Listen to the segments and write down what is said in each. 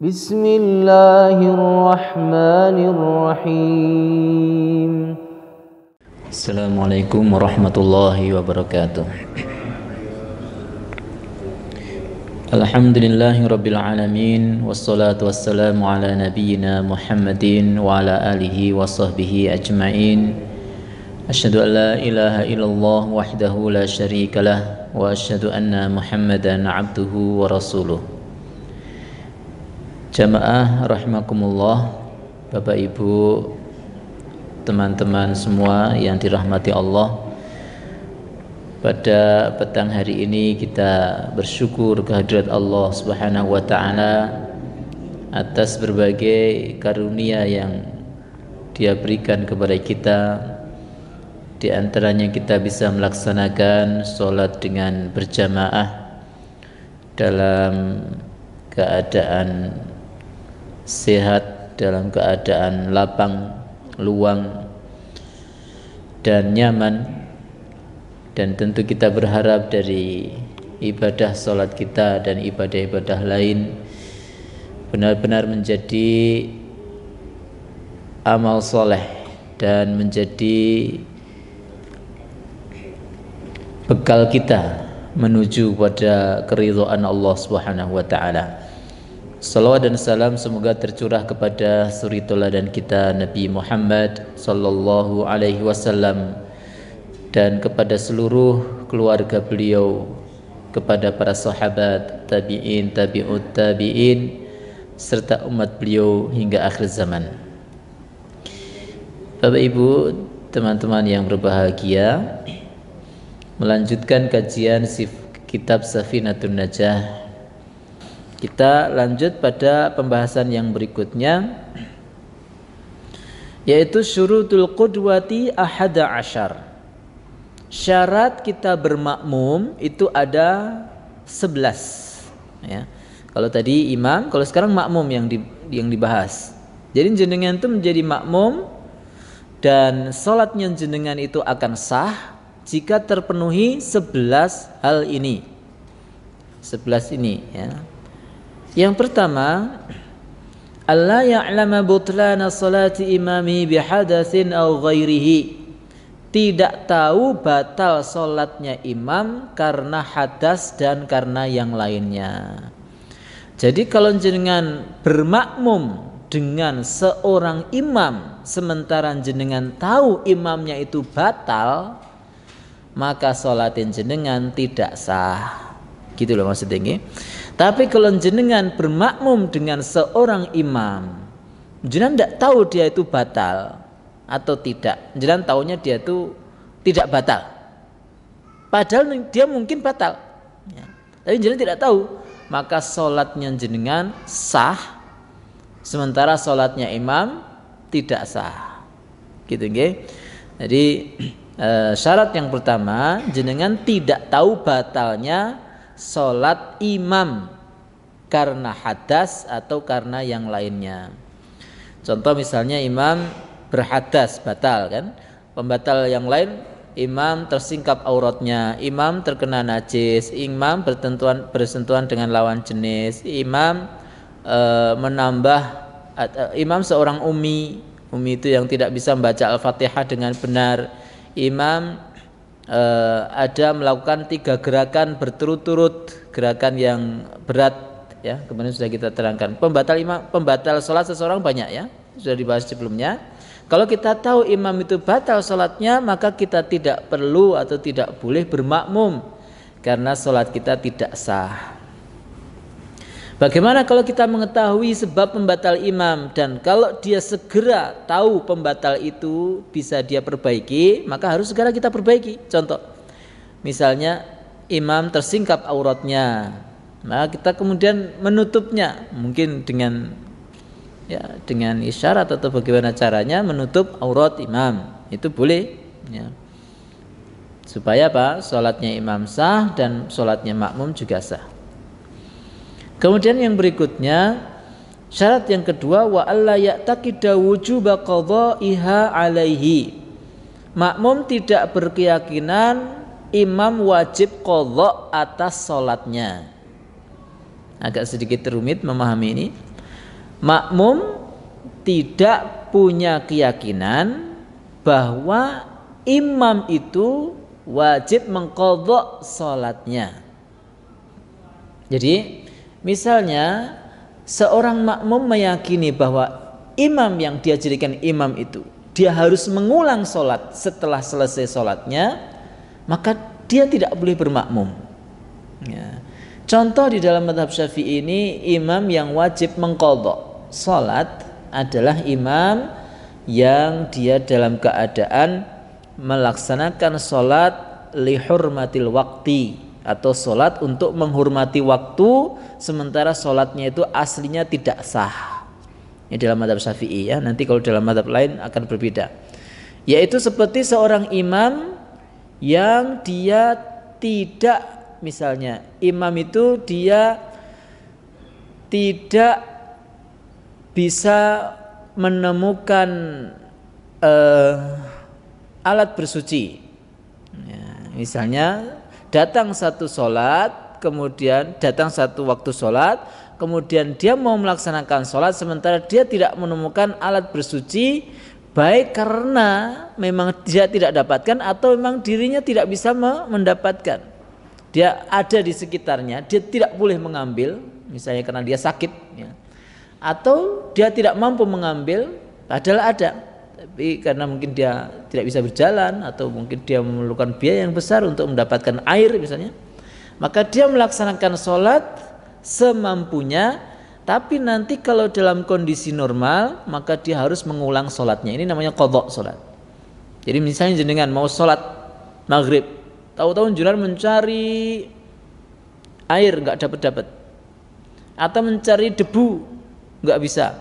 Bismillahirrahmanirrahim. Assalamualaikum warahmatullahi wabarakatuh. Alhamdulillahi rabbil alamin, wassalatu wassalamu ala nabiyyina Muhammadin wa ala alihi wa sahbihi ajma'in. Asyhadu an la ilaha illallah wahdahu la syarikalah wa asyhadu anna Muhammadan abduhu wa rasuluh. Jamaah rahimakumullah, Bapak Ibu, teman-teman semua yang dirahmati Allah. Pada petang hari ini kita bersyukur kehadirat Allah Subhanahu wa taala atas berbagai karunia yang Dia berikan kepada kita. Di antaranya kita bisa melaksanakan sholat dengan berjamaah dalam keadaan sehat, dalam keadaan lapang, luang dan nyaman. Dan tentu kita berharap dari ibadah sholat kita dan ibadah-ibadah lain benar-benar menjadi amal soleh dan menjadi bekal kita menuju pada keridhaan Allah Subhanahu wa taala. Salawat dan salam semoga tercurah kepada suri teladan kita Nabi Muhammad sallallahu alaihi wasallam dan kepada seluruh keluarga beliau, kepada para sahabat, tabi'in, tabi'ut tabi'in serta umat beliau hingga akhir zaman. Bapak Ibu, teman-teman yang berbahagia, melanjutkan kajian kitab Safinatun Najah. Kita lanjut pada pembahasan yang berikutnya, yaitu syurutul qudwati ahada asyar. Syarat kita bermakmum itu ada 11 ya. Kalau tadi imam, kalau sekarang makmum yang dibahas. Jadi jenengan itu menjadi makmum dan salatnya jenengan itu akan sah jika terpenuhi 11 hal ini. 11 ini ya. Yang pertama, alla ya'lama butlana salati imami bihadatsin aw ghairihi. Tidak tahu batal salatnya imam karena hadas dan karena yang lainnya. Jadi kalau jenengan bermakmum dengan seorang imam sementara jenengan tahu imamnya itu batal, maka salatin jenengan tidak sah. Gitu loh maksudnya ini. Tapi kalau jenengan bermakmum dengan seorang imam, jenengan tidak tahu dia itu batal atau tidak. Jenengan tahunya dia itu tidak batal. Padahal dia mungkin batal. Ya. Tapi jenengan tidak tahu, maka salatnya jenengan sah, sementara salatnya imam tidak sah. Gitu nggih. Jadi syarat yang pertama, jenengan tidak tahu batalnya salat imam karena hadas atau karena yang lainnya. Contoh misalnya imam berhadas, batal kan. Pembatal yang lain, imam tersingkap auratnya, imam terkena najis, imam bersentuhan dengan lawan jenis, imam imam seorang ummi itu yang tidak bisa membaca Al-Fatihah dengan benar, imam ada melakukan 3 gerakan berturut-turut, gerakan yang berat ya, kemudian sudah kita terangkan. Pembatal salat seseorang banyak ya, sudah dibahas sebelumnya. Kalau kita tahu imam itu batal salatnya, maka kita tidak perlu atau tidak boleh bermakmum karena salat kita tidak sah. Bagaimana kalau kita mengetahui sebab pembatal imam dan kalau dia segera tahu pembatal itu bisa dia perbaiki, maka harus segera kita perbaiki. Contoh, misalnya imam tersingkap auratnya, maka kita kemudian menutupnya, mungkin dengan isyarat atau bagaimana caranya menutup aurat imam, itu boleh ya. Supaya apa? Salatnya imam sah dan salatnya makmum juga sah. Kemudian yang berikutnya, syarat yang kedua, wa alla ya'taqida wujuba qadha'iha alaihi. Makmum tidak berkeyakinan imam wajib qadha atas salatnya. Agak sedikit rumit memahami ini. makmum tidak punya keyakinan bahwa imam itu wajib mengqadha salatnya. Jadi misalnya seorang makmum meyakini bahwa imam yang dia jadikan imam itu dia harus mengulang salat setelah selesai salatnya, maka dia tidak boleh bermakmum. Ya. Contoh di dalam mazhab Syafi'i ini, imam yang wajib mengqadha salat adalah imam yang dia dalam keadaan melaksanakan salat li hurmatil waqti, atau salat untuk menghormati waktu, sementara salatnya itu aslinya tidak sah. Ini dalam mazhab Syafi'i ya. Nanti kalau dalam mazhab lain akan berbeda. Yaitu seperti seorang imam yang dia tidak, misalnya imam itu dia tidak bisa menemukan alat bersuci. Ya, misalnya datang satu sholat, kemudian datang satu waktu sholat, kemudian dia mau melaksanakan sholat sementara dia tidak menemukan alat bersuci, baik karena memang dia tidak dapatkan atau memang dirinya tidak bisa mendapatkan. Dia ada di sekitarnya, dia tidak boleh mengambil, misalnya karena dia sakit, ya. Atau dia tidak mampu mengambil, padahal ada, tapi karena mungkin dia tidak bisa berjalan atau mungkin dia memerlukan biaya yang besar untuk mendapatkan air misalnya, maka dia melaksanakan sholat semampunya. Tapi nanti kalau dalam kondisi normal, maka dia harus mengulang sholatnya. Ini namanya qadha sholat. Jadi misalnya jenengan mau sholat maghrib, tahu-tahu jenengan mencari air nggak dapat, atau mencari debu nggak bisa.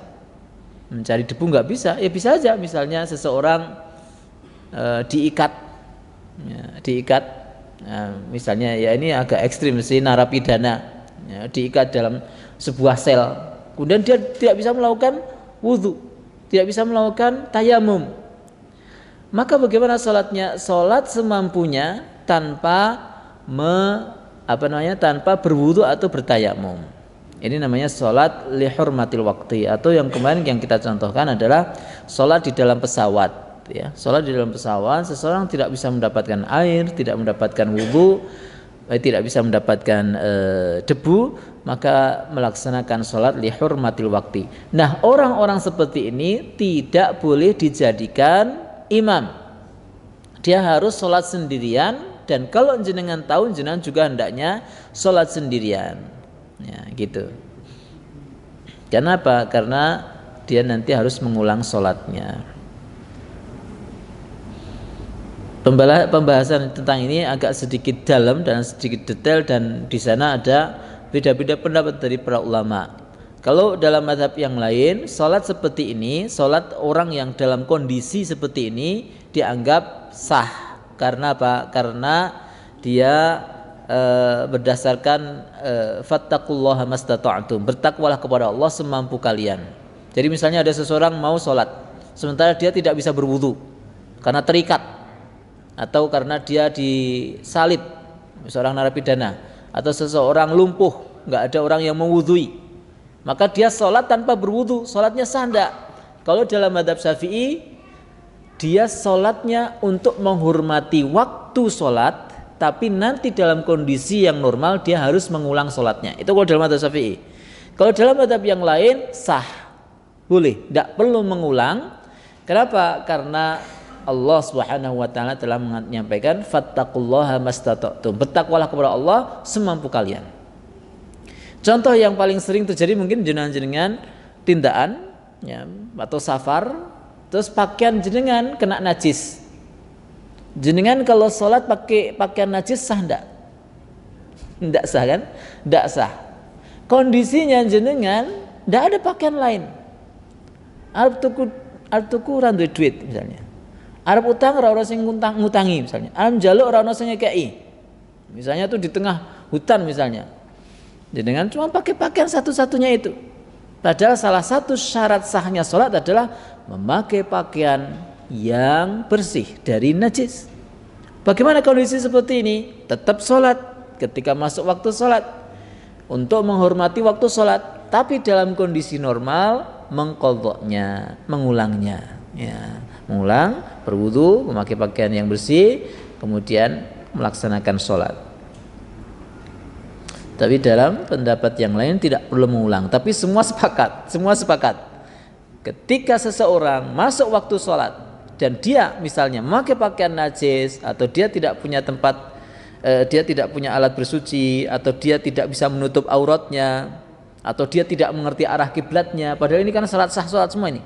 Mencari debu nggak bisa, ya bisa aja misalnya seseorang diikat, misalnya ya ini agak ekstrim sih, narapidana ya, diikat dalam sebuah sel, kemudian dia tidak bisa melakukan wudhu, tidak bisa melakukan tayamum, maka bagaimana sholatnya? Sholat semampunya tanpa tanpa berwudhu atau bertayamum. Ini namanya sholat li hurmatil waqti, atau yang kemarin yang kita contohkan adalah sholat di dalam pesawat. Ya, sholat di dalam pesawat, seseorang tidak bisa mendapatkan air, tidak mendapatkan wudhu, tidak bisa mendapatkan debu, maka melaksanakan sholat li hurmatil waqti. Nah, orang-orang seperti ini tidak boleh dijadikan imam. Dia harus sholat sendirian, dan kalau jenengan tahu, jenengan juga hendaknya sholat sendirian. Ya, gitu. Kenapa? Karena dia nanti harus mengulang sholatnya. Pembahasan tentang ini agak sedikit dalam dan sedikit detail, dan di sana ada beda-beda pendapat dari para ulama. Kalau dalam mazhab yang lain, sholat seperti ini, sholat orang yang dalam kondisi seperti ini dianggap sah. Karena apa? Karena dia berdasarkan fattaqullaha mastata'tum, bertakwalah kepada Allah semampu kalian. Jadi misalnya ada seseorang mau sholat sementara dia tidak bisa berwudu karena terikat, atau karena dia disalib, seorang narapidana, atau seseorang lumpuh, nggak ada orang yang mewudhui, maka dia sholat tanpa berwudu, sholatnya sah enggak? Kalau dalam mazhab Syafi'i, dia sholatnya untuk menghormati waktu sholat, tapi nanti dalam kondisi yang normal dia harus mengulang sholatnya. Itu kalau dalam mazhab Syafi'i. Kalau dalam mazhab yang lain sah, boleh, tidak perlu mengulang. Kenapa? Karena Allah Subhanahu wa taala telah menyampaikan fattaqullaha mastata'tum, bertakwalah kepada Allah semampu kalian. Contoh yang paling sering terjadi mungkin jenengan tindaan ya, atau safar, terus pakaian jenengan kena najis. Jenengan kalau sholat pakai pakaian najis sah enggak? Enggak sah kan? Enggak sah. Kondisinya jenengan enggak ada pakaian lain. Arep tuku ra duwe duit misalnya. Arep utang ora ono sing ngutangi misalnya. Arep njaluk ora ono sing ngekeki. Misalnya tuh di tengah hutan misalnya. Jenengan cuma pakai pakaian satu-satunya itu. Padahal salah satu syarat sahnya sholat adalah memakai pakaian yang bersih dari najis. Bagaimana kondisi seperti ini? Tetap sholat ketika masuk waktu sholat, untuk menghormati waktu sholat. Tapi dalam kondisi normal mengqadha'nya, mengulangnya. Ya, mengulang, berwudu, memakai pakaian yang bersih, kemudian melaksanakan sholat. Tapi dalam pendapat yang lain tidak perlu mengulang. Tapi semua sepakat. Ketika seseorang masuk waktu sholat dan dia misalnya memakai pakaian najis, atau dia tidak punya tempat, dia tidak punya alat bersuci, atau dia tidak bisa menutup auratnya, atau dia tidak mengerti arah kiblatnya. Padahal ini kan sholat sah sholat semua ini.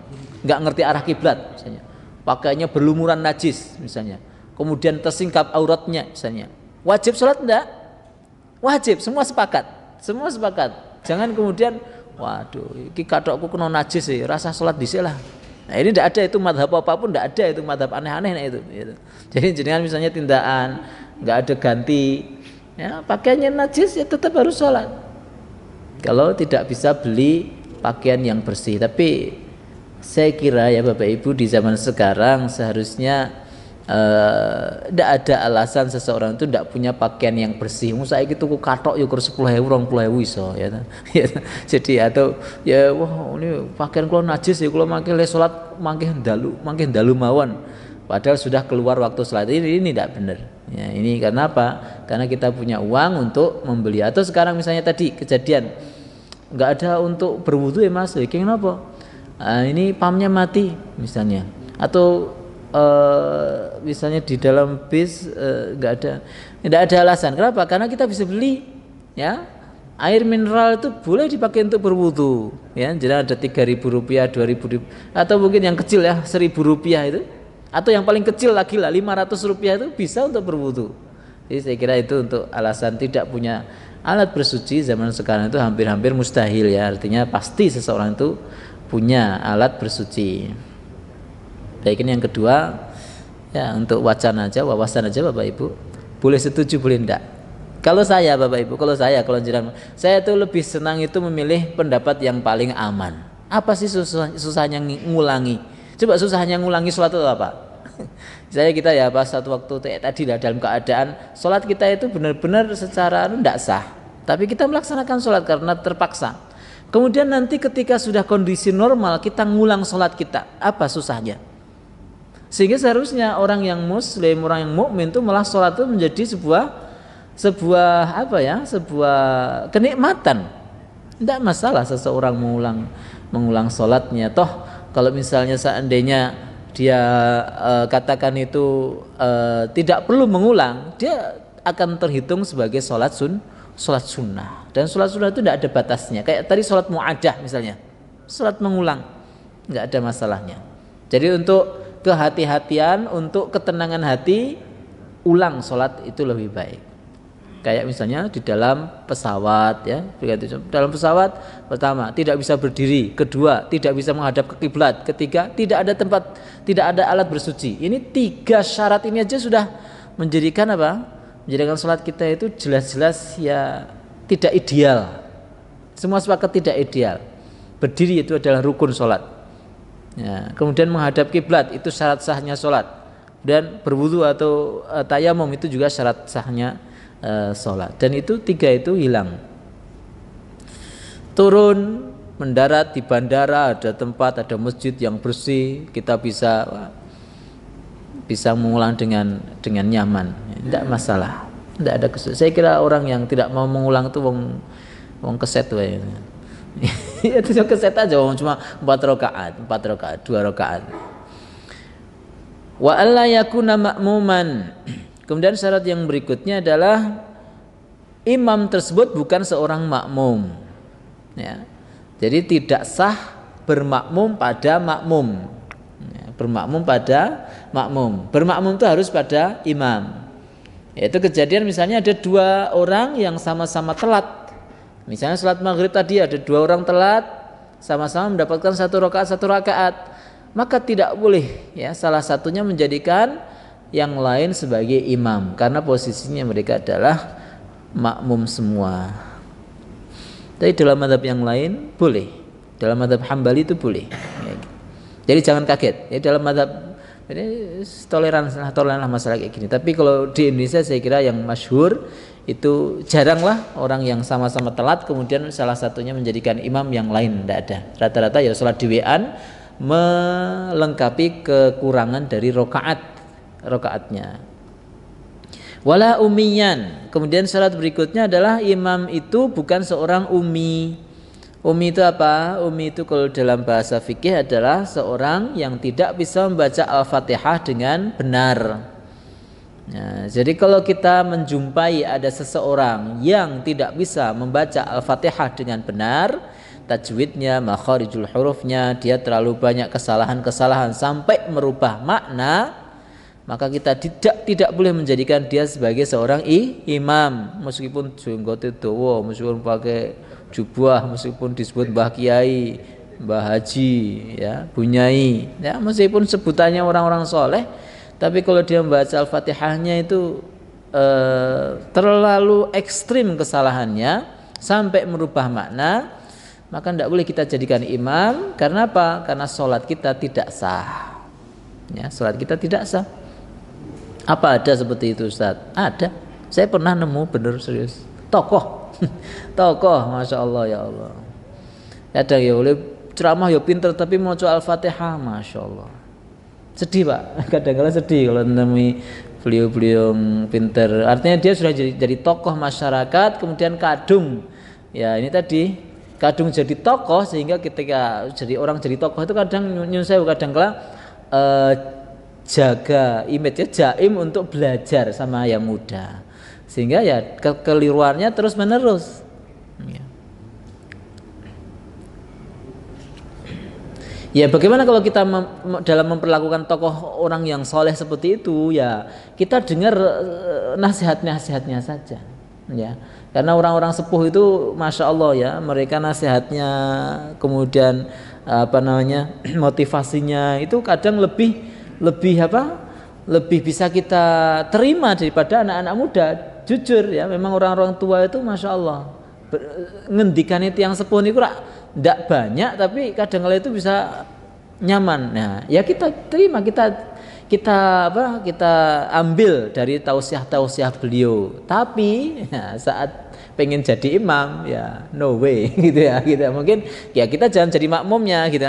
Nggak ngerti arah kiblat misalnya, pakainya berlumuran najis misalnya, kemudian tersingkap auratnya misalnya, wajib sholat enggak? Wajib, semua sepakat. Jangan kemudian waduh iki kathokku kena najis sih, rasa sholat dhisik lah. Nah ini tidak ada, itu madhab apapun tidak ada, itu madhab aneh-aneh itu. Jadi jenengan misalnya tindakan nggak ada ganti, ya pakaiannya najis ya tetap harus sholat. Kalau tidak bisa beli pakaian yang bersih. Tapi saya kira ya Bapak Ibu, di zaman sekarang seharusnya tidak ada alasan seseorang itu tidak punya pakaian yang bersih. Saiki tuku kathok ya 10.000 20.000 iso ya. Jadi atau ya wah ini pakaian kula najis ya kula mangke le salat mangke dalu mawon. Padahal sudah keluar waktu salat. Ini tidak benar. Ya, ini karena apa? Karena kita punya uang untuk membeli. Atau sekarang misalnya tadi kejadian nggak ada untuk berwudu ya Mas. Kenapa? Ini pamnya mati misalnya, atau misalnya di dalam bis tidak ada alasan. Kenapa? Karena kita bisa beli, ya air mineral itu boleh dipakai untuk berwudu, ya. Jadi ada 3.000 rupiah, 2.000 rupiah, atau mungkin yang kecil ya 1.000 rupiah itu, atau yang paling kecil lagi lah 500 rupiah itu bisa untuk berwudu. Jadi saya kira itu untuk alasan tidak punya alat bersuci zaman sekarang itu hampir mustahil ya. Artinya pasti seseorang itu punya alat bersuci. Baik, ini yang kedua ya, untuk wawasan aja Bapak Ibu, boleh setuju boleh enggak. Kalau saya Bapak Ibu, kalau saya tuh lebih senang itu memilih pendapat yang paling aman. Apa sih susahnya ngulangi? Coba susahnya ngulangi sholat itu apa? Saya kita ya pas satu waktu tadi lah, dalam keadaan sholat kita itu benar-benar secara enggak sah, tapi kita melaksanakan sholat karena terpaksa. Kemudian nanti ketika sudah kondisi normal kita ngulang sholat kita, apa susahnya? Sehingga seharusnya orang yang muslim, orang yang mukmin itu malah sholat itu menjadi sebuah kenikmatan. Tidak masalah seseorang mengulang sholatnya. Toh kalau misalnya seandainya dia katakan itu tidak perlu mengulang, dia akan terhitung sebagai sholat sunnah. Dan sholat sunnah itu tidak ada batasnya. Kayak tadi sholat mu'adah misalnya, sholat mengulang, nggak ada masalahnya. Jadi untuk kehati-hatian, untuk ketenangan hati, ulang sholat itu lebih baik. Kayak misalnya di dalam pesawat ya, dalam pesawat pertama tidak bisa berdiri, kedua tidak bisa menghadap ke kiblat, ketiga tidak ada alat bersuci. Ini 3 syarat ini aja sudah menjadikan menjadikan sholat kita itu jelas-jelas ya tidak ideal. Semua sepakat tidak ideal. Berdiri itu adalah rukun sholat. Ya, kemudian menghadap kiblat itu syarat sahnya sholat. Dan berwudu atau tayamum itu juga syarat sahnya sholat. Dan itu 3 itu hilang. Turun, mendarat di bandara, ada tempat, ada masjid yang bersih, kita bisa mengulang dengan nyaman, tidak masalah, tidak ada kesulitan. Saya kira orang yang tidak mau mengulang itu wong keset wae. Itu keset aja, cuma 4 rakaat, 2 rakaat. Wa alla yakuna ma'muman. Kemudian syarat yang berikutnya adalah imam tersebut bukan seorang makmum. Ya. Jadi tidak sah bermakmum pada makmum. Bermakmum pada makmum. Bermakmum itu harus pada imam. Yaitu kejadian misalnya ada 2 orang yang sama-sama telat. Misalnya salat maghrib tadi ada 2 orang telat, sama-sama mendapatkan 1 rakaat. Maka tidak boleh ya salah satunya menjadikan yang lain sebagai imam, karena posisinya mereka adalah makmum semua. Tapi dalam mazhab yang lain boleh. Dalam mazhab Hambali itu boleh. Jadi jangan kaget. Ya dalam mazhab ini toleran masalah kayak gini. Tapi kalau di Indonesia saya kira yang masyhur itu jaranglah orang yang sama-sama telat kemudian salah satunya menjadikan imam yang lain, tidak ada. Rata-rata ya sholat di WA melengkapi kekurangan dari rokaatnya. Wala umiyan. Kemudian syarat berikutnya adalah imam itu bukan seorang umi. Umi itu apa? Umi itu kalau dalam bahasa fikih adalah seorang yang tidak bisa membaca Al-Fatihah dengan benar. Nah, jadi kalau kita menjumpai ada seseorang yang tidak bisa membaca Al-Fatihah dengan benar, tajwidnya, makharijul hurufnya, dia terlalu banyak kesalahan-kesalahan sampai merubah makna, maka kita tidak boleh menjadikan dia sebagai seorang imam, meskipun jenggot itu dawa, meskipun pakai jubah, meskipun disebut Mbah Kiai, Mbah Haji, ya, Bunyai, ya, meskipun sebutannya orang-orang soleh. Tapi kalau dia membaca Al-Fatihahnya itu terlalu ekstrim kesalahannya sampai merubah makna, maka tidak boleh kita jadikan imam. Karena apa? Karena sholat kita tidak sah. Ya, sholat kita tidak sah. Apa ada seperti itu, Ustaz? Ada. Saya pernah nemu, bener serius. Tokoh, masya Allah, ya Allah. Ada ya boleh ceramah ya pinter tapi mau coba Al-Fatihah, masya Allah. Sedih Pak, kadang-kadang sedih kalau menemui beliau-beliau pinter. Artinya dia sudah jadi tokoh masyarakat, kemudian kadung. Ya ini tadi kadung jadi tokoh, sehingga ketika jadi orang jadi tokoh itu kadang nyusahu, kadang-kadang jaga image ya, jaim untuk belajar sama yang muda, sehingga ya kekeliruannya terus menerus. Ya bagaimana kalau kita dalam memperlakukan tokoh orang yang soleh seperti itu, ya kita dengar nasihat-nasihatnya saja, ya. Karena orang-orang sepuh itu, masya Allah ya, mereka nasihatnya, kemudian motivasinya itu kadang lebih bisa kita terima daripada anak-anak muda. Jujur ya, memang orang-orang tua itu masya Allah ngendikan itu yang sepuh itu tidak banyak, tapi kadang-kadang itu bisa nyaman. Nah, ya kita terima, kita ambil dari tausiah beliau. Tapi ya, saat pengen jadi imam, ya no way gitu ya. Kita mungkin ya kita jangan jadi makmumnya gitu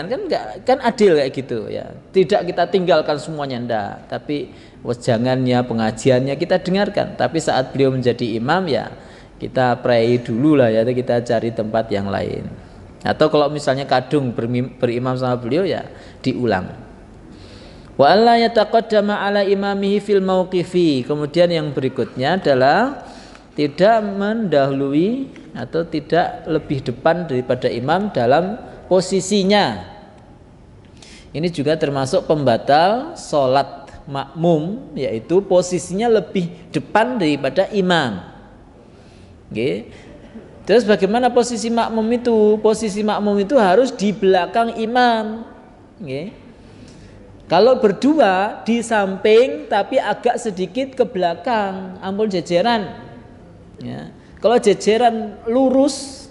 kan adil kayak gitu ya. Tidak kita tinggalkan semuanya enggak, tapi wejangannya, pengajiannya kita dengarkan. Tapi saat beliau menjadi imam ya kita pray dulu lah ya, kita cari tempat yang lain. Atau kalau misalnya kadung berimam sama beliau ya diulang. Wa alla yataqaddama ala imamihi fil mauqifi. Kemudian yang berikutnya adalah tidak mendahului atau tidak lebih depan daripada imam dalam posisinya. Ini juga termasuk pembatal sholat makmum, yaitu posisinya lebih depan daripada imam. Okay. Terus bagaimana posisi makmum itu? Posisi makmum itu harus di belakang imam. Okay. Kalau berdua di samping tapi agak sedikit ke belakang, ampun jejeran. Ya. Kalau jejeran lurus,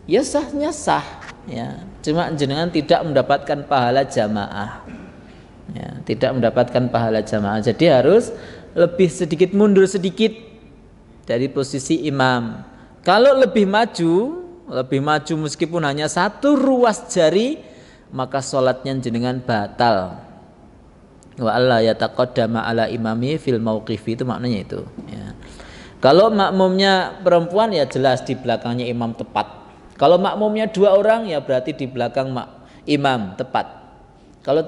ya sahnya sah. Ya. Cuma jenengan tidak mendapatkan pahala jamaah. Ya, tidak mendapatkan pahala jamaah. Jadi harus lebih sedikit mundur sedikit dari posisi imam. Kalau lebih maju meskipun hanya satu ruas jari, maka sholatnya jenengan batal. Wa alla yataqaddama ala imami fil mauqifi, itu maknanya itu. Ya. Kalau makmumnya perempuan ya jelas di belakangnya imam tepat. Kalau makmumnya 2 orang ya berarti di belakang imam tepat. Kalau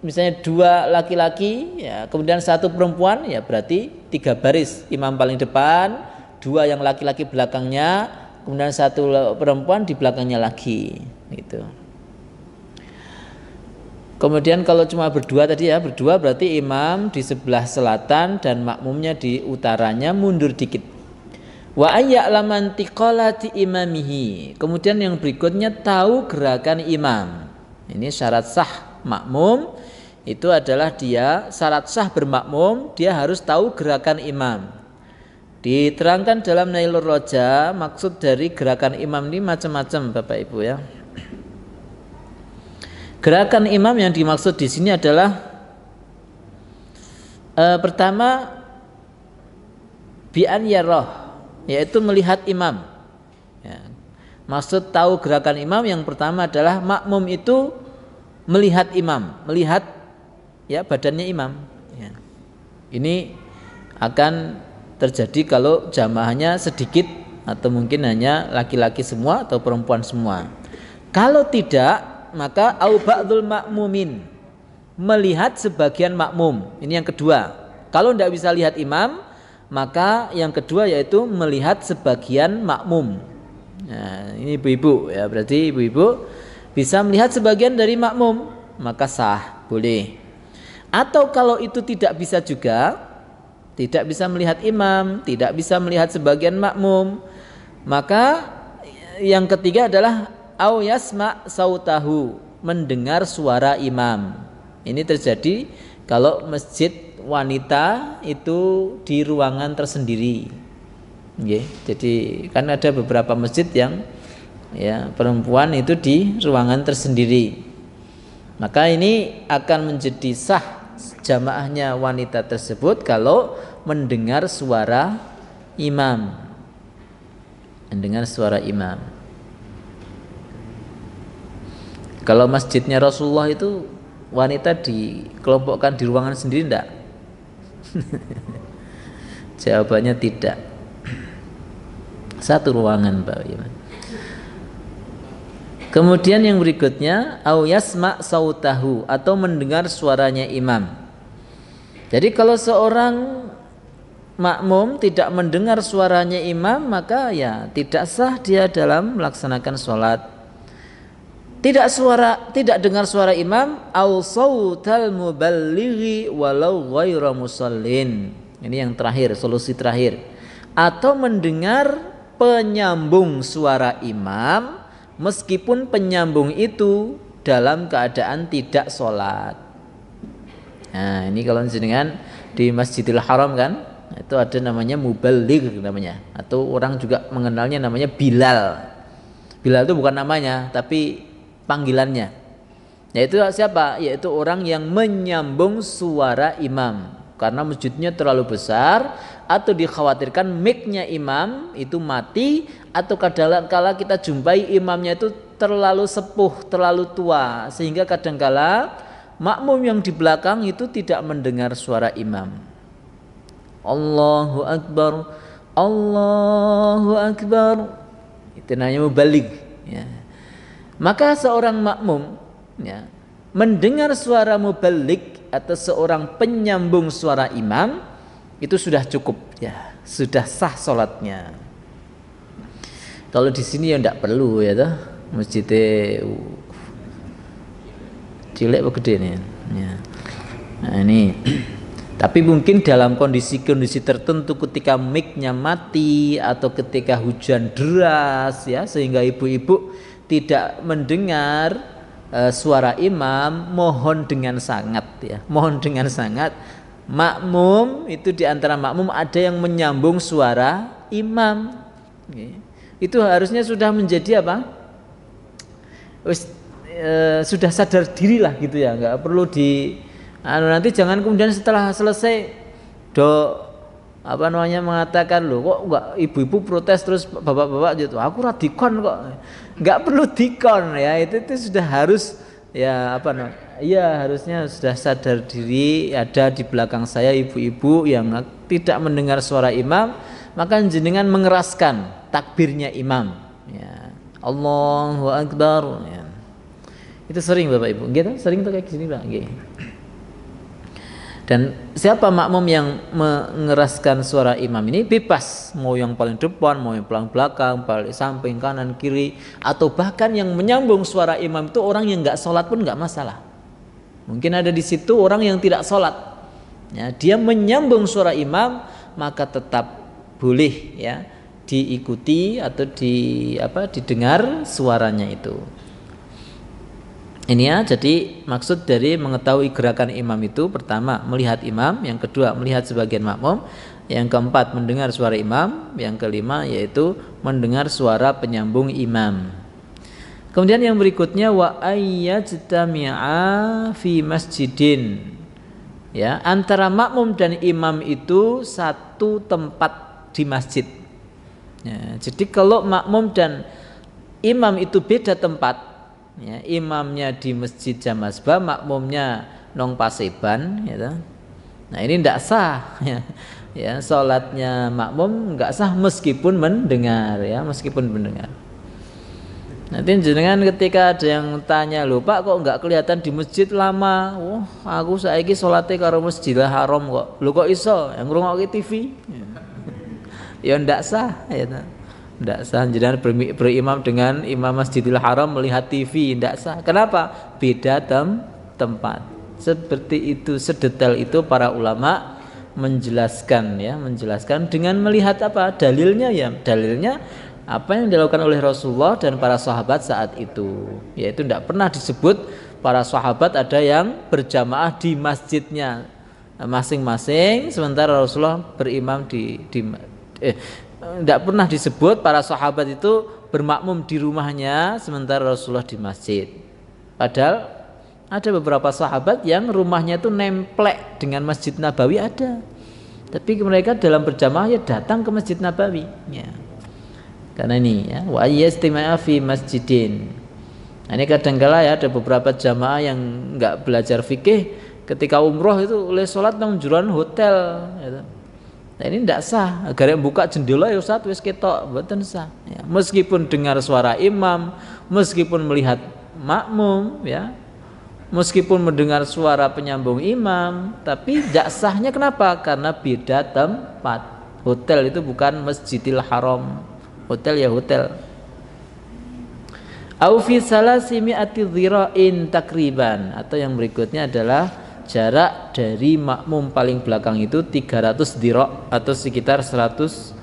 misalnya 2 laki-laki ya kemudian 1 perempuan ya berarti 3 baris, imam paling depan, 2 yang laki-laki belakangnya, kemudian 1 perempuan di belakangnya lagi, gitu. Kemudian kalau cuma berdua tadi ya, berdua berarti imam di sebelah selatan dan makmumnya di utaranya, mundur dikit. Wa ayya'laman tiqalati imamihi. Kemudian yang berikutnya tahu gerakan imam. Ini syarat sah makmum itu adalah dia syarat sah bermakmum, dia harus tahu gerakan imam. Diterangkan dalam Nailur Roja, maksud dari gerakan imam ini macam-macam Bapak Ibu ya. Gerakan imam yang dimaksud di sini adalah pertama bi an yarah, yaitu melihat imam. Ya. Maksud tahu gerakan imam yang pertama adalah makmum itu melihat imam, melihat ya badannya imam. Ya. Ini akan terjadi kalau jamaahnya sedikit atau mungkin hanya laki-laki semua atau perempuan semua. Kalau tidak, maka au ba'dul makmumin, melihat sebagian makmum. Ini yang kedua. Kalau tidak bisa lihat imam, maka yang kedua yaitu melihat sebagian makmum. Nah, ini ibu-ibu ya, berarti ibu-ibu bisa melihat sebagian dari makmum, maka sah, boleh. Atau kalau itu tidak bisa juga, tidak bisa melihat imam, tidak bisa melihat sebagian makmum, maka yang ketiga adalah au yasma sautahu, mendengar suara imam. Ini terjadi kalau masjid wanita itu di ruangan tersendiri. Jadi kan ada beberapa masjid yang ya perempuan itu di ruangan tersendiri. Maka ini akan menjadi sah jamaahnya wanita tersebut kalau mendengar suara imam. Mendengar suara imam. Kalau masjidnya Rasulullah itu wanita dikelompokkan di ruangan sendiri enggak? Jawabannya tidak. Satu ruangan, Pak. Kemudian yang berikutnya au yasma sautahu, atau mendengar suaranya imam. Jadi kalau seorang makmum tidak mendengar suaranya imam, maka ya tidak sah dia dalam melaksanakan sholat. Tidak dengar suara imam au sautal muballighi walau ghairu musallin. Ini yang terakhir, solusi terakhir. Atau mendengar penyambung suara imam meskipun penyambung itu dalam keadaan tidak sholat. Nah, ini kalau jenengan di Masjidil Haram kan, itu ada namanya muballigh namanya, atau orang juga mengenalnya namanya Bilal. Bilal itu bukan namanya, tapi panggilannya. Yaitu siapa? Yaitu orang yang menyambung suara imam. Karena masjidnya terlalu besar atau dikhawatirkan mic-nya imam itu mati, atau kadang-kala kita jumpai imamnya itu terlalu sepuh, terlalu tua, sehingga kadang-kala makmum yang di belakang itu tidak mendengar suara imam. Allahu Akbar, Allahu Akbar. Itu namanya mubaligh ya. Maka seorang makmum ya, mendengar suara mubaligh atau seorang penyambung suara imam itu sudah cukup ya, sudah sah sholatnya. Kalau di sini ya tidak perlu ya toh, masjidnya cilik apa gede nih ya. Nah ini tapi mungkin dalam kondisi-kondisi tertentu ketika mic-nya mati atau ketika hujan deras ya, sehingga ibu-ibu tidak mendengar suara imam, mohon dengan sangat ya, mohon dengan sangat makmum itu, di antara makmum ada yang menyambung suara imam. Itu harusnya sudah menjadi apa? Sudah sadar diri lah gitu ya, nggak perlu di nanti jangan kemudian setelah selesai mengatakan loh kok enggak, ibu-ibu protes terus bapak-bapak gitu, aku radikon kok. Enggak perlu dikon ya, itu sudah harus ya harusnya sudah sadar diri. Ada di belakang saya ibu-ibu yang tidak mendengar suara imam, maka jenengan mengeraskan takbirnya imam ya, Allahu Akbar ya. Itu sering Bapak Ibu gitu, sering tuh kayak gini Pak gitu. Dan siapa makmum yang mengeraskan suara imam ini bebas, mau yang paling depan, mau yang paling belakang, paling samping, kanan, kiri, atau bahkan yang menyambung suara imam itu orang yang nggak sholat pun nggak masalah. Mungkin ada di situ orang yang tidak sholat, ya, dia menyambung suara imam, maka tetap boleh ya diikuti atau didengar suaranya itu. Ini ya, jadi maksud dari mengetahui gerakan imam itu pertama melihat imam, yang kedua melihat sebagian makmum, yang keempat mendengar suara imam, yang kelima yaitu mendengar suara penyambung imam. Kemudian yang berikutnya wa ayyajtami'a fi masjidin. Ya, antara makmum dan imam itu satu tempat di masjid. Ya, jadi kalau makmum dan imam itu beda tempat, ya, imamnya di masjid Jamasbah, makmumnya nong Paseban, ya, nah ini tidak sah, ya, sholatnya makmum nggak sah meskipun mendengar, ya, meskipun mendengar. Nanti jenengan ketika ada yang tanya, lho Pak kok nggak kelihatan di masjid lama? Wah, aku saiki sholatnya karo Masjidil Haram kok. Lho kok iso? Yang ngrungokke TV? Ya ndak sah, ya. Ndak sah jenengan berimam dengan imam Masjidil Haram melihat TV, ndak sah. Kenapa? Beda tempat. Seperti itu, sedetail itu para ulama menjelaskan, ya, menjelaskan dengan melihat apa? Dalilnya, ya, dalilnya apa yang dilakukan oleh Rasulullah dan para sahabat saat itu, yaitu tidak pernah disebut para sahabat ada yang berjamaah di masjidnya masing-masing sementara Rasulullah berimam tidak pernah disebut para sahabat itu bermakmum di rumahnya sementara Rasulullah di masjid. Padahal ada beberapa sahabat yang rumahnya itu nemplek dengan Masjid Nabawi ada, tapi mereka dalam berjamaah ya datang ke Masjid Nabawi, ya. Karena ini, ya, wa yastima'a fi masjidin. Nah, ini kadang-kala ya ada beberapa jamaah yang enggak belajar fikih ketika umroh itu oleh sholat nang juruan hotel, gitu. Nah, ini tidak sah. Agar yang buka jendela ya Ustaz wis ketok, mboten sah. Ya, meskipun dengar suara imam, meskipun melihat makmum, ya, meskipun mendengar suara penyambung imam, tapi tidak sahnya kenapa? Karena beda tempat. Hotel itu bukan Masjidil Haram. Hotel ya hotel. Au fi salasimi'ati dhira'in takriban, atau yang berikutnya adalah jarak dari makmum paling belakang itu 300 dhira' atau sekitar 144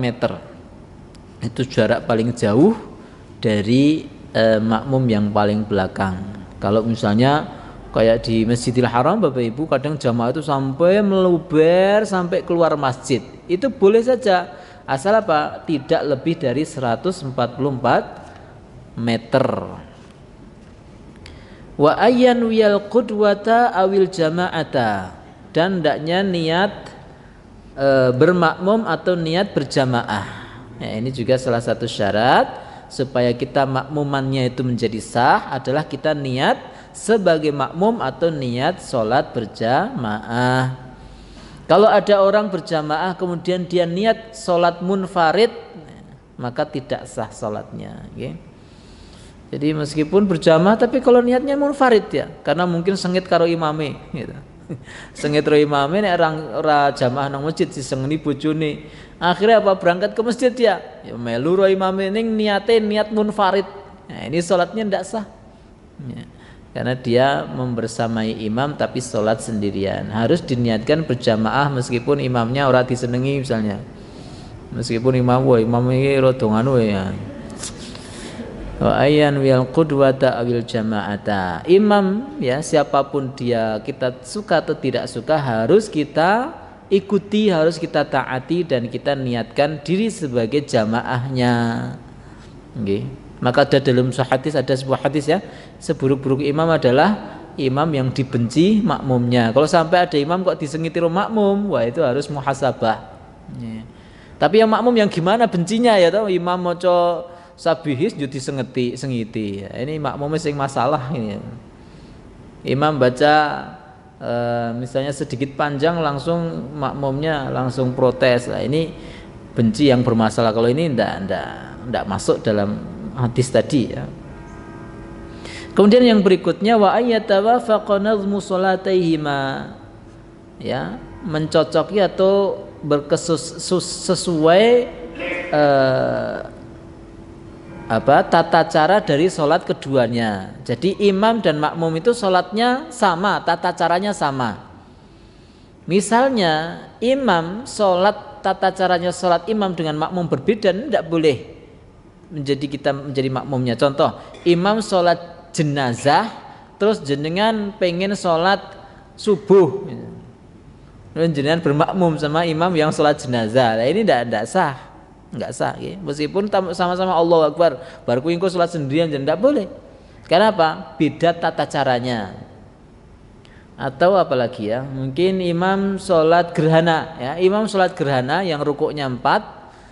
meter. Itu jarak paling jauh dari makmum yang paling belakang. Kalau misalnya kayak di Masjidil Haram Bapak Ibu, kadang jamaah itu sampai meluber sampai keluar masjid. Itu boleh saja. Asal apa? Tidak lebih dari 144 meter. Wa ayyan wiyal qudwata awil jama'ata, dan hendaknya niat bermakmum atau niat berjamaah. Ya, ini juga salah satu syarat supaya kita makmumannya itu menjadi sah adalah kita niat sebagai makmum atau niat sholat berjamaah. Kalau ada orang berjamaah kemudian dia niat sholat munfarid, maka tidak sah sholatnya, okay? Jadi meskipun berjamaah tapi kalau niatnya munfarid, ya, karena mungkin sengit karo imame, gitu. Sengit karo imame nek ora jamaah nang masjid disengeni bojone. Akhirnya apa? Berangkat ke masjid ya melu karo imame ning niate niat munfarid. Nah, ini sholatnya tidak sah. Ya. Karena dia membersamai imam tapi sholat sendirian. Harus diniatkan berjamaah meskipun imamnya ora disenengi misalnya. Meskipun imam ini rodongan ya. Wa ayyan wal qudwata awil jama'ata. Imam, ya, siapapun dia, kita suka atau tidak suka harus kita ikuti, harus kita taati dan kita niatkan diri sebagai jamaahnya. Okay. Maka ada dalam hadis, ada sebuah hadis, ya, seburuk-buruk imam adalah imam yang dibenci makmumnya. Kalau sampai ada imam kok disengiti makmum, wah itu harus muhasabah. Ya. Tapi yang makmum yang gimana bencinya, ya toh, imam maca sabihis jadi sengiti. Ya, ini makmumnya sing masalah ini. Imam baca misalnya sedikit panjang langsung makmumnya langsung protes. Lah ini benci yang bermasalah. Kalau ini ndak masuk dalam hadis tadi, ya. Kemudian yang berikutnya wa ayyatawafaqa nazmu salataihima, ya, mencocoki atau sesuai tata cara dari sholat keduanya. Jadi imam dan makmum itu sholatnya sama, tata caranya sama. Misalnya imam sholat, tata caranya sholat imam dengan makmum berbeda, tidak boleh kita menjadi makmumnya. Contoh, imam sholat jenazah terus jenengan pengen sholat subuh, dan jenengan bermakmum sama imam yang sholat jenazah. Nah, ini tidak sah, nggak sah, ya. Meskipun sama-sama Allahu Akbar, baru engko sholat sendirian, tidak boleh. Karena apa? Beda tata caranya. Atau apalagi ya, mungkin imam sholat gerhana ya, imam sholat gerhana yang rukuknya 4,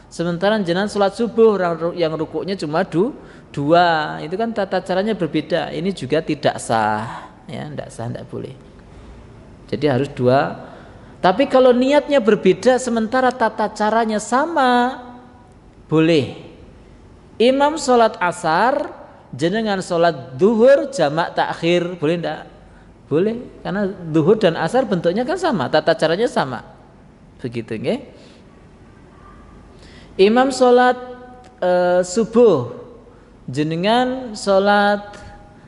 sementara jenengan sholat subuh yang rukuknya cuma 2, itu kan tata caranya berbeda. Ini juga tidak sah ya, tidak sah, tidak boleh. Jadi harus 2. Tapi kalau niatnya berbeda sementara tata caranya sama, boleh. Imam sholat asar, jenengan sholat duhur jamak takhir, boleh enggak? Boleh, karena duhur dan asar bentuknya kan sama, tata caranya sama. Begitu nggih. Imam sholat subuh, jenengan sholat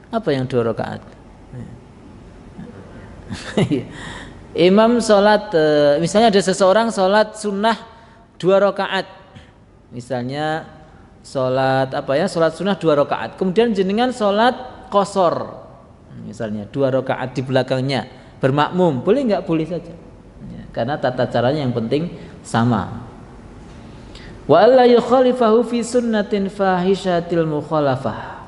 apa yang 2 rakaat? Imam sholat misalnya ada seseorang sholat sunnah 2 rakaat, misalnya sholat apa ya, sholat sunnah 2 rakaat, kemudian jenengan sholat qashar, misalnya 2 rakaat di belakangnya bermakmum, boleh nggak? Boleh saja ya, karena tata caranya yang penting sama. Wa alla yukhalifahu fi sunnatin fahishatil mukhalafah,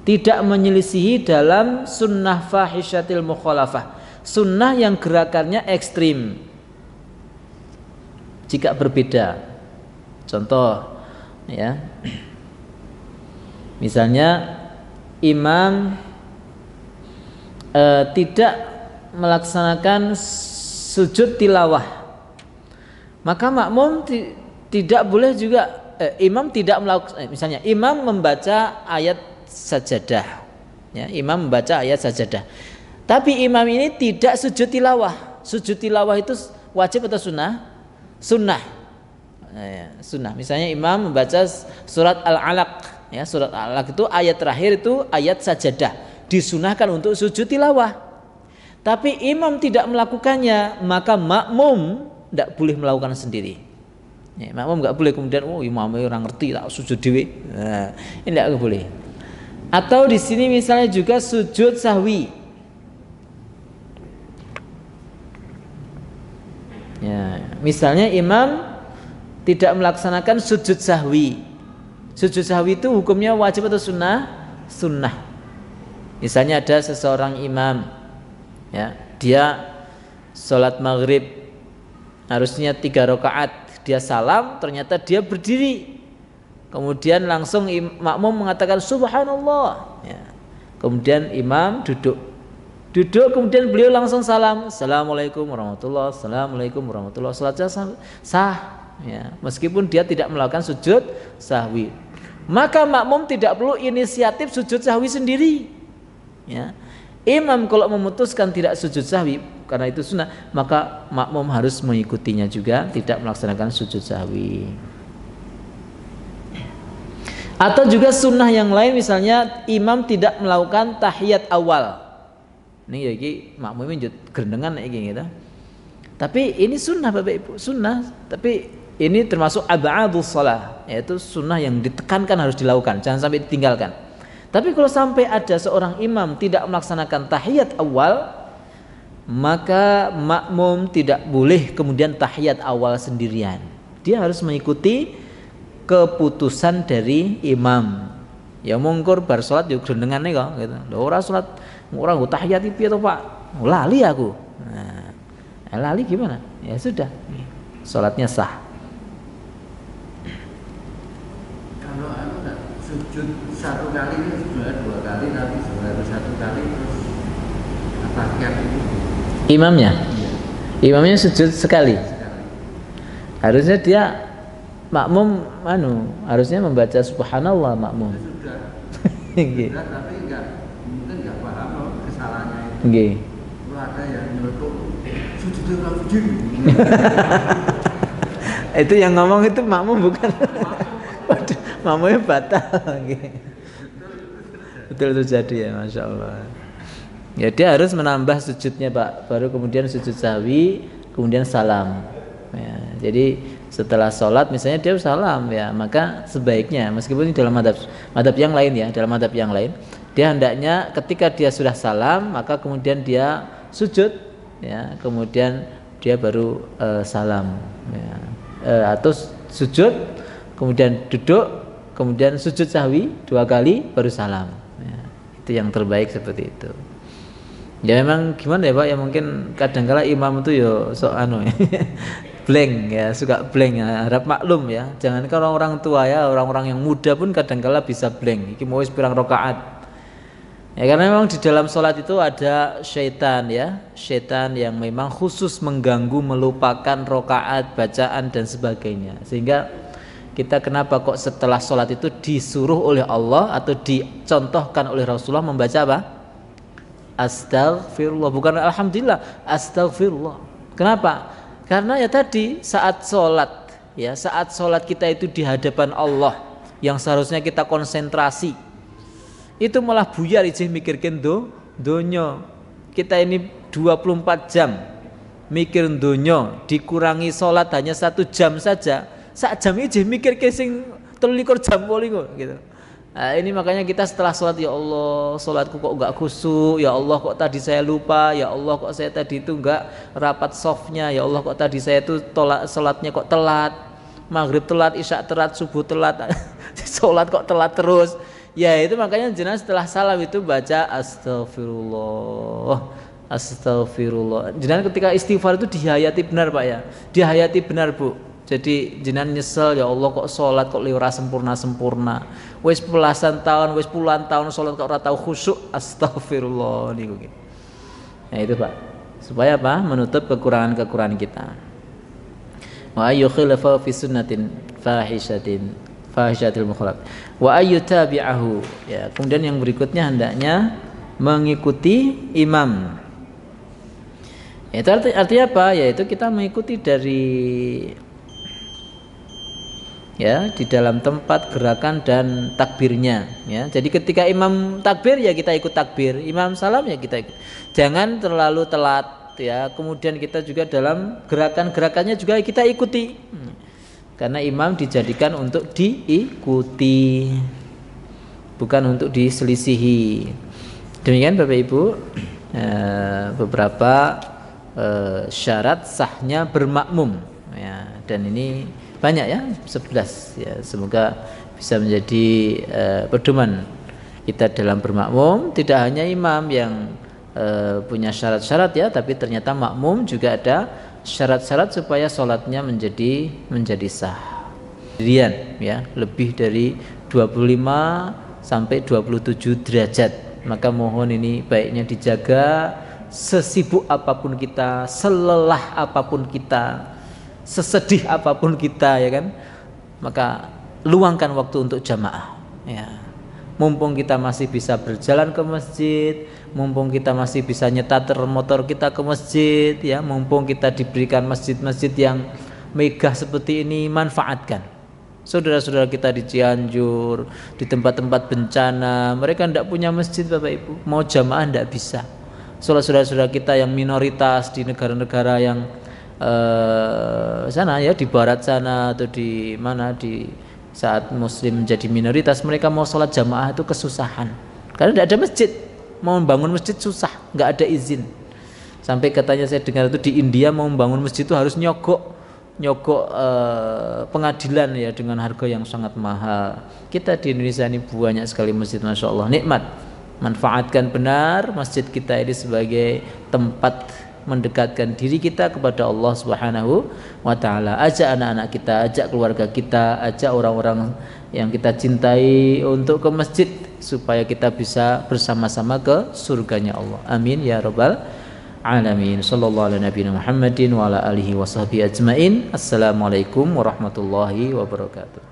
tidak menyelisihi dalam sunnah fahishatil mukhalafah, sunnah yang gerakannya ekstrim jika berbeda. Contoh ya, misalnya imam tidak melaksanakan sujud tilawah, maka makmum tidak boleh juga. Imam tidak melakukan, misalnya imam membaca ayat sajadah ya, imam membaca ayat sajadah, tapi imam ini tidak sujud tilawah. Sujud tilawah itu wajib atau sunnah? Sunnah ya, sunnah. Misalnya imam membaca surat Al-Alaq ya, surat Al-Alaq itu ayat terakhir itu ayat sajadah, disunahkan untuk sujud tilawah, tapi imam tidak melakukannya, maka makmum tidak boleh melakukan sendiri ya, makmum nggak boleh kemudian imamnya orang ngerti tak sujud dewe, nah, ini tidak boleh. Atau di sini misalnya juga sujud sahwi ya, misalnya imam tidak melaksanakan sujud sahwi. Sujud sahwi itu hukumnya wajib atau sunnah? Sunnah. Misalnya ada seseorang imam ya, dia sholat maghrib harusnya 3 rakaat, dia salam, ternyata dia berdiri, kemudian langsung makmum mengatakan subhanallah ya. Kemudian imam duduk, kemudian beliau langsung salam, assalamualaikum warahmatullahi, assalamualaikum warahmatullahi, salatnya sah ya, meskipun dia tidak melakukan sujud sahwi. Maka makmum tidak perlu inisiatif sujud sahwi sendiri ya. Imam kalau memutuskan tidak sujud sahwi karena itu sunnah, maka makmum harus mengikutinya juga, tidak melaksanakan sujud sahwi. Atau juga sunnah yang lain, misalnya imam tidak melakukan tahiyat awal. Ini ya iki makmum njut grendengan iki gitu. Tapi ini sunnah Bapak Ibu, sunnah, tapi ini termasuk ab'adus shalah, yaitu sunnah yang ditekankan harus dilakukan, jangan sampai ditinggalkan. Tapi kalau sampai ada seorang imam tidak melaksanakan tahiyat awal, maka makmum tidak boleh kemudian tahiyat awal sendirian. Dia harus mengikuti keputusan dari imam. Ya mongkur bar salat yo gendengane kok gitu. Lho ora salat ora nggo tahiyat piye to, Pak? Lali aku. Nah, lali gimana? Ya sudah. Salatnya sah. Kalau sujud 1 kali ini sudah 2 kali, tapi baru 1 kali terus apa itu? Imamnya? Iya. Imamnya sujud sekali. Harusnya dia makmum harusnya membaca subhanallah makmum. Sudah. Nggih. Sudah, tapi mungkin enggak paham kesalahannya itu. Nggih. Kalau ada yang nyeletuk sujud sujud. Itu yang ngomong itu makmum bukan? Waduh, makmumnya batal. Betul terjadi ya, masya Allah. Ya dia harus menambah sujudnya Pak, baru kemudian sujud sahwi, kemudian salam. Ya, jadi setelah sholat misalnya dia salam ya, maka sebaiknya meskipun ini dalam madhab yang lain ya, dalam madhab yang lain dia hendaknya ketika dia sudah salam maka kemudian dia sujud ya, kemudian dia baru salam ya. Atau sujud kemudian duduk kemudian sujud sahwi 2 kali baru salam ya. Itu yang terbaik seperti itu Ya memang gimana ya Pak, ya mungkin kadang-kala imam itu ya sok anu ya. Blank ya, suka blank ya, harap maklum ya. Jangan kalau orang tua ya, orang-orang yang muda pun kadang-kala bisa blank. Iki mau pirang rakaat. Ya karena memang di dalam sholat itu ada syaitan ya, syaitan yang memang khusus mengganggu, melupakan rakaat, bacaan dan sebagainya. Sehingga kita kenapa kok setelah sholat itu disuruh oleh Allah atau dicontohkan oleh Rasulullah membaca apa? Astaghfirullah, bukan alhamdulillah, astaghfirullah. Kenapa? Karena ya tadi saat sholat ya, saat sholat kita itu di hadapan Allah yang seharusnya kita konsentrasi, itu malah buyar ijih mikirkan donya. Kita ini 24 jam mikir donya, dikurangi sholat hanya 1 jam saja, sak jam ijih mikir sing 23 jam gitu. Nah, ini makanya kita setelah sholat, ya Allah sholatku kok enggak khusyuk, ya Allah kok tadi saya lupa, ya Allah kok saya tadi itu enggak rapat softnya, ya Allah kok tadi saya itu sholatnya kok telat, maghrib telat, isya telat, subuh telat, sholat kok telat terus. Ya itu makanya jenazah setelah salam itu baca astagfirullah, astagfirullah. Jenazah ketika istighfar itu dihayati benar Pak ya, dihayati benar Bu. Jadi jenengan nyesel, ya Allah kok sholat kok ora sempurna. Wis belasan tahun, wis puluhan tahun sholat kok ora tau khusyuk. Astagfirullah niku. Nah itu Pak. Supaya apa? Menutup kekurangan-kekurangan kita. Wa ayyukhilafa fi sunnatin fahishatil mukhalaf. Wa ayyutabi'ahu. Ya, kemudian yang berikutnya hendaknya mengikuti imam. Itu artinya apa? Yaitu kita mengikuti dari ya di dalam tempat gerakan dan takbirnya ya. Jadi ketika imam takbir ya kita ikut takbir, imam salam ya kita ikut. Jangan terlalu telat ya. Kemudian kita juga dalam gerakan-gerakannya juga kita ikuti. Karena imam dijadikan untuk diikuti, bukan untuk diselisihi. Demikian Bapak Ibu beberapa syarat sahnya bermakmum ya, dan ini banyak ya, 11 ya. Semoga bisa menjadi pedoman kita dalam bermakmum. Tidak hanya imam yang punya syarat-syarat ya, tapi ternyata makmum juga ada syarat-syarat supaya sholatnya menjadi sah. Kemudian ya, lebih dari 25 sampai 27 derajat. Maka mohon ini baiknya dijaga, sesibuk apapun kita, selelah apapun kita, sesedih apapun kita ya kan, maka luangkan waktu untuk jamaah ya. Mumpung kita masih bisa berjalan ke masjid, mumpung kita masih bisa nyetater motor kita ke masjid ya, mumpung kita diberikan masjid-masjid yang megah seperti ini, manfaatkan. Saudara-saudara kita di Cianjur, di tempat-tempat bencana, mereka tidak punya masjid Bapak Ibu, mau jamaah tidak bisa. Saudara-saudara kita yang minoritas di negara-negara yang sana ya, di barat sana atau di mana, di saat muslim menjadi minoritas, mereka mau sholat jamaah itu kesusahan karena tidak ada masjid. Mau membangun masjid susah, nggak ada izin. Sampai katanya saya dengar itu di India mau membangun masjid itu harus nyogok pengadilan ya, dengan harga yang sangat mahal. Kita di Indonesia ini banyak sekali masjid, masya Allah, nikmat. Manfaatkan benar masjid kita ini sebagai tempat mendekatkan diri kita kepada Allah Subhanahu wa taala. Ajak anak-anak kita, ajak keluarga kita, ajak orang-orang yang kita cintai untuk ke masjid supaya kita bisa bersama-sama ke surganya Allah. Amin ya rabbal alamin. Sallallahu ala nabiyina Muhammadin wa ala alihi washabbihi ajmain. Assalamualaikum warahmatullahi wabarakatuh.